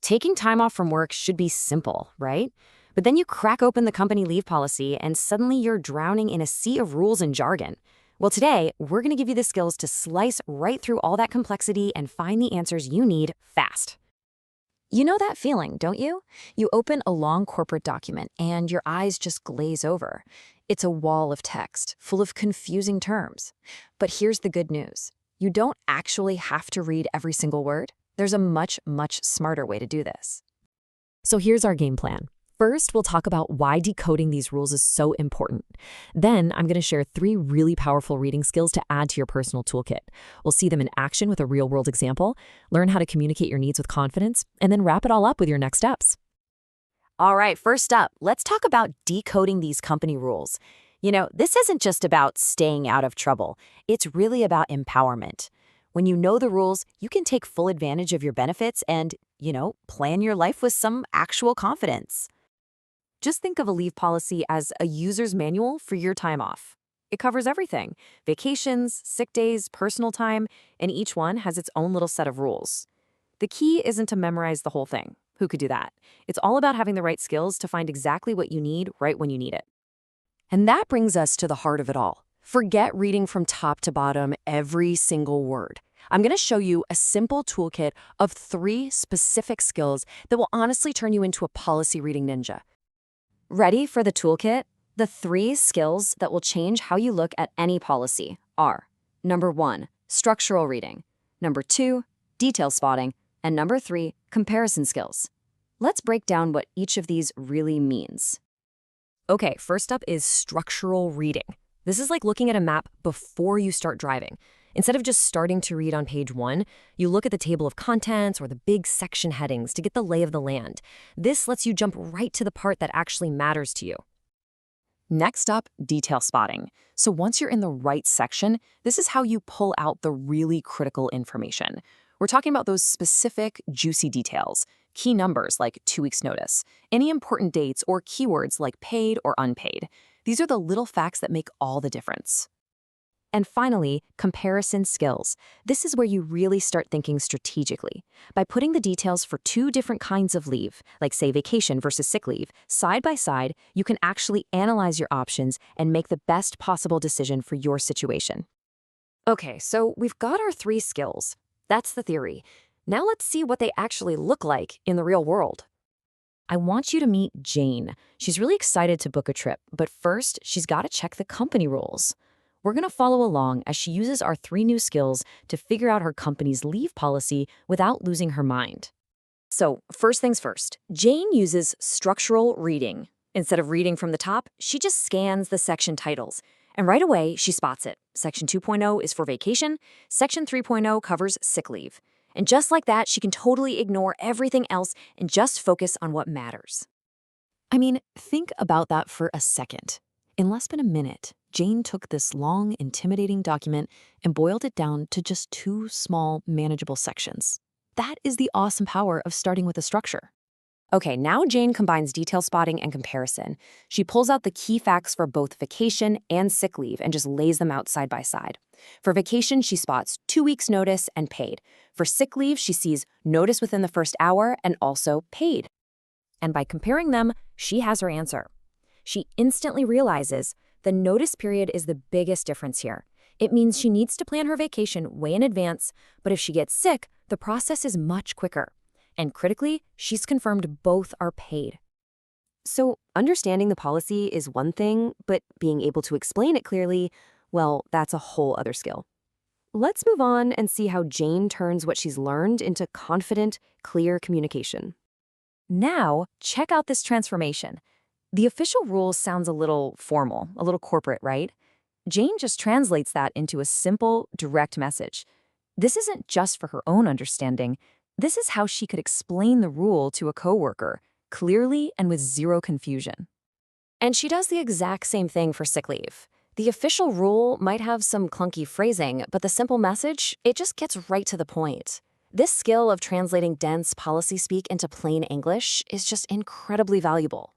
Taking time off from work should be simple, right? But then you crack open the company leave policy and suddenly you're drowning in a sea of rules and jargon. Well, today, we're going to give you the skills to slice right through all that complexity and find the answers you need fast. You know that feeling, don't you? You open a long corporate document and your eyes just glaze over. It's a wall of text, full of confusing terms. But here's the good news. You don't actually have to read every single word. There's a much, much smarter way to do this. So here's our game plan. First, we'll talk about why decoding these rules is so important. Then, I'm going to share 3 really powerful reading skills to add to your personal toolkit. We'll see them in action with a real-world example, learn how to communicate your needs with confidence, and then wrap it all up with your next steps. All right, first up, let's talk about decoding these company rules. You know, this isn't just about staying out of trouble. It's really about empowerment. When you know the rules, you can take full advantage of your benefits and, plan your life with some actual confidence. Just think of a leave policy as a user's manual for your time off. It covers everything: vacations, sick days, personal time, and each one has its own little set of rules. The key isn't to memorize the whole thing. Who could do that? It's all about having the right skills to find exactly what you need right when you need it. And that brings us to the heart of it all. Forget reading from top to bottom every single word. I'm going to show you a simple toolkit of 3 specific skills that will honestly turn you into a policy reading ninja. Ready for the toolkit? The 3 skills that will change how you look at any policy are: number 1, structural reading; number 2, detail spotting; and number 3, comparison skills. Let's break down what each of these really means. Okay, first up is structural reading. This is like looking at a map before you start driving. Instead of just starting to read on page 1, you look at the table of contents or the big section headings to get the lay of the land. This lets you jump right to the part that actually matters to you. Next up, detail spotting. So once you're in the right section, this is how you pull out the really critical information. We're talking about those specific, juicy details, key numbers like 2 weeks' notice, any important dates or keywords like paid or unpaid. These are the little facts that make all the difference. And finally, comparison skills. This is where you really start thinking strategically. By putting the details for 2 different kinds of leave, like say vacation versus sick leave, side by side, you can actually analyze your options and make the best possible decision for your situation. Okay, so we've got our 3 skills. That's the theory. Now let's see what they actually look like in the real world. I want you to meet Jane. She's really excited to book a trip, but first, she's got to check the company rules. We're going to follow along as she uses our 3 new skills to figure out her company's leave policy without losing her mind. So, first things first, Jane uses structural reading. Instead of reading from the top, she just scans the section titles. And right away, she spots it. Section 2.0 is for vacation. Section 3.0 covers sick leave. And just like that, she can totally ignore everything else and just focus on what matters. I mean, think about that for a second. In less than a minute, Jane took this long, intimidating document and boiled it down to just 2 small, manageable sections. That is the awesome power of starting with a structure. Okay, now Jane combines detail spotting and comparison. She pulls out the key facts for both vacation and sick leave and just lays them out side by side. For vacation, she spots 2 weeks' notice and paid. For sick leave, she sees notice within the first hour and also paid. And by comparing them, she has her answer. She instantly realizes the notice period is the biggest difference here. It means she needs to plan her vacation way in advance, but if she gets sick, the process is much quicker. And critically, she's confirmed both are paid. So understanding the policy is one thing, but being able to explain it clearly, well, that's a whole other skill. Let's move on and see how Jane turns what she's learned into confident, clear communication. Now, check out this transformation. The official rule sounds a little formal, a little corporate, right? Jane just translates that into a simple, direct message. This isn't just for her own understanding. This is how she could explain the rule to a coworker, clearly and with zero confusion. And she does the exact same thing for sick leave. The official rule might have some clunky phrasing, but the simple message, it just gets right to the point. This skill of translating dense policy speak into plain English is just incredibly valuable.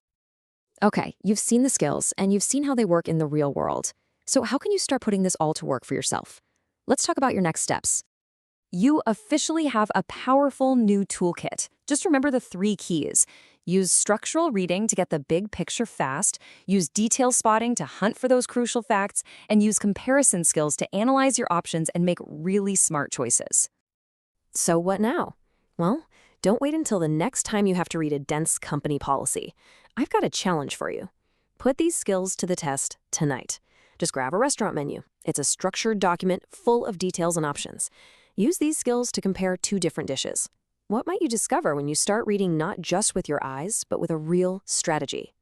Okay, you've seen the skills, and you've seen how they work in the real world. So how can you start putting this all to work for yourself? Let's talk about your next steps. You officially have a powerful new toolkit. Just remember the 3 keys. Use structural reading to get the big picture fast, use detail spotting to hunt for those crucial facts, and use comparison skills to analyze your options and make really smart choices. So what now? Well, don't wait until the next time you have to read a dense company policy. I've got a challenge for you. Put these skills to the test tonight. Just grab a restaurant menu. It's a structured document full of details and options. Use these skills to compare 2 different dishes. What might you discover when you start reading not just with your eyes, but with a real strategy?